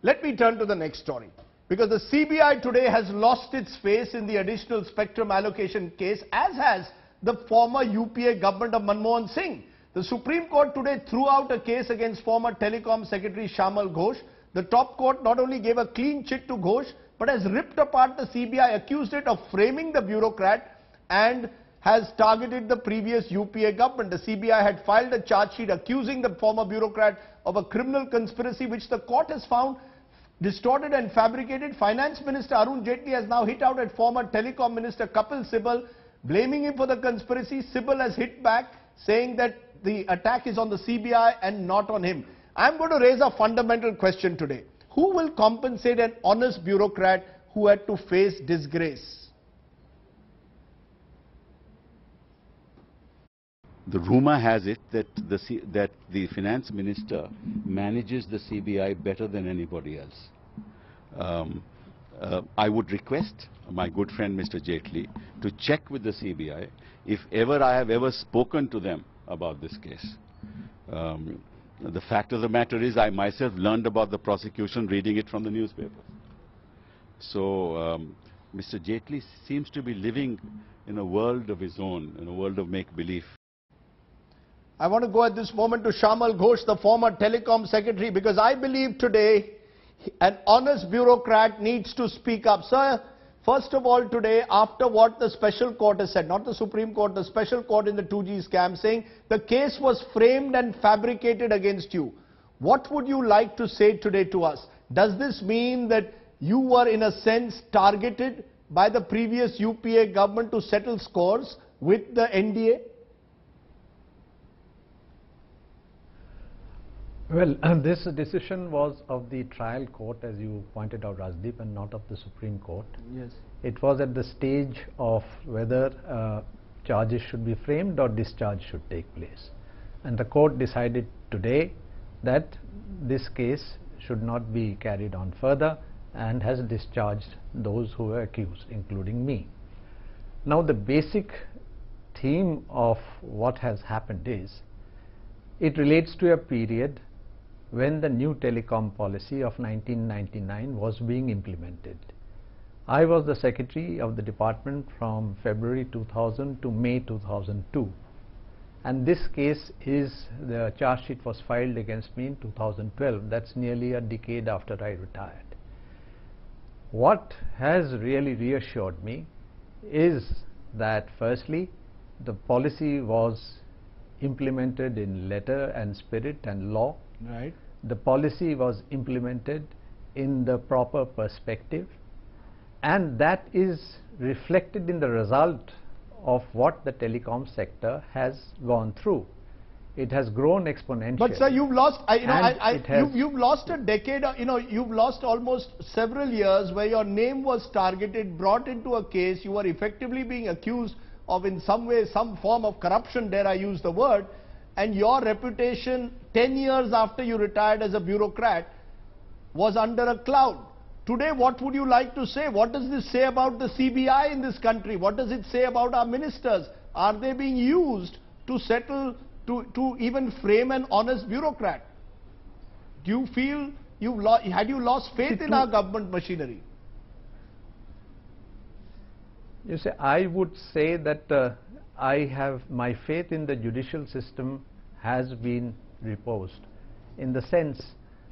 Let me turn to the next story. Because the CBI today has lost its face in the additional spectrum allocation case, as has the former UPA government of Manmohan Singh. The Supreme Court today threw out a case against former telecom secretary Shyamal Ghosh. The top court not only gave a clean chit to Ghosh, but has ripped apart the CBI, accused it of framing the bureaucrat and has targeted the previous UPA government. The CBI had filed a charge sheet accusing the former bureaucrat of a criminal conspiracy which the court has found distorted and fabricated. Finance Minister Arun Jaitley has now hit out at former telecom minister Kapil Sibal, blaming him for the conspiracy. Sibal has hit back, saying that the attack is on the CBI and not on him. I'm going to raise a fundamental question today. Who will compensate an honest bureaucrat who had to face disgrace? The rumor has it that the finance minister manages the CBI better than anybody else. I would request my good friend Mr. Jaitley to check with the CBI if ever I have ever spoken to them about this case. The fact of the matter is I myself learned about the prosecution reading it from the newspaper. So Mr. Jaitley seems to be living in a world of his own, in a world of make-believe. I want to go at this moment to Shyamal Ghosh, the former telecom secretary, because I believe today an honest bureaucrat needs to speak up. Sir, first of all today, after what the special court has said, not the Supreme Court, the special court in the 2G scam, saying the case was framed and fabricated against you, what would you like to say today to us? Does this mean that you were in a sense targeted by the previous UPA government to settle scores with the NDA? Well, this decision was of the trial court, as you pointed out, Rajdeep, and not of the Supreme Court. Yes. It was at the stage of whether charges should be framed or discharge should take place. And the court decided today that this case should not be carried on further and has discharged those who were accused, including me. Now, the basic theme of what has happened is, it relates to a period when the new telecom policy of 1999 was being implemented. I was the secretary of the department from February 2000 to May 2002, and this case is, the charge sheet was filed against me in 2012. That's nearly a decade after I retired. What has really reassured me is that firstly, the policy was implemented in letter and spirit and law. Right. The policy was implemented in the proper perspective, and that is reflected in the result of what the telecom sector has gone through. It has grown exponentially. But sir, you've lost, you've lost a decade, you've lost almost several years where your name was targeted, brought into a case, you were effectively being accused of in some way, some form of corruption, dare I use the word, and your reputation 10 years after you retired as a bureaucrat was under a cloud. Today, what would you like to say? What does this say about the CBI in this country? What does it say about our ministers? Are they being used to settle, to even frame an honest bureaucrat? Do you feel had you lost faith in our government machinery? You see, I would say that my faith in the judicial system has been reposed, in the sense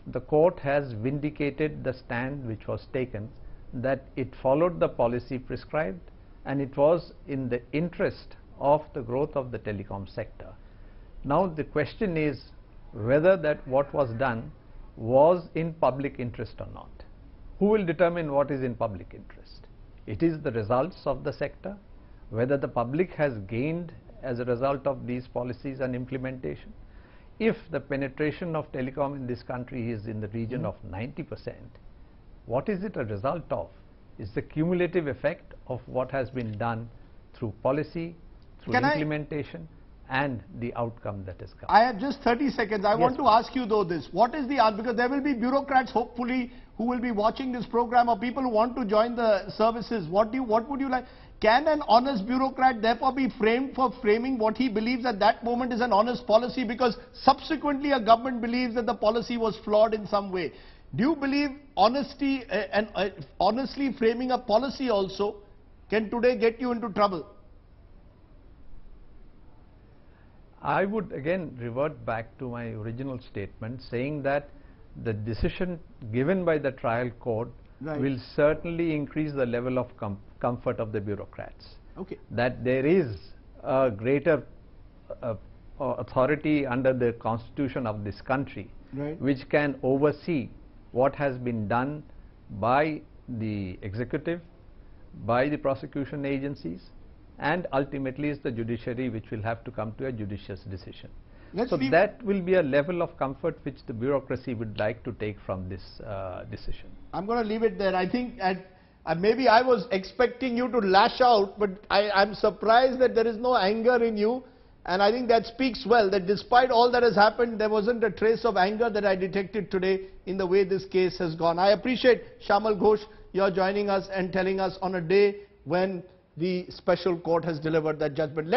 the court has vindicated the stand which was taken, that it followed the policy prescribed and it was in the interest of the growth of the telecom sector. Now the question is whether that what was done was in public interest or not. Who will determine what is in public interest? It is the results of the sector, whether the public has gained as a result of these policies and implementation. If the penetration of telecom in this country is in the region of 90%, what is it a result of? It's the cumulative effect of what has been done through policy, through implementation, and the outcome that has come. I have just 30 seconds. I want to ask you though this. What is the answer? Because there will be bureaucrats hopefully who will be watching this program, or people who want to join the services. What would you like? Can an honest bureaucrat therefore be framed for framing what he believes at that moment is an honest policy, because subsequently a government believes that the policy was flawed in some way? Do you believe honesty and honestly framing a policy also can today get you into trouble? I would again revert back to my original statement saying that the decision given by the trial court will certainly increase the level of comfort of the bureaucrats. Okay. That there is a greater authority under the constitution of this country which can oversee what has been done by the executive, by the prosecution agencies, and ultimately is the judiciary which will have to come to a judicious decision. So that will be a level of comfort which the bureaucracy would like to take from this decision. I'm going to leave it there. I think maybe I was expecting you to lash out, but I'm surprised that there is no anger in you. And I think that speaks well, that despite all that has happened, there wasn't a trace of anger that I detected today in the way this case has gone. I appreciate, Shyamal Ghosh, you're joining us and telling us on a day when the special court has delivered that judgment.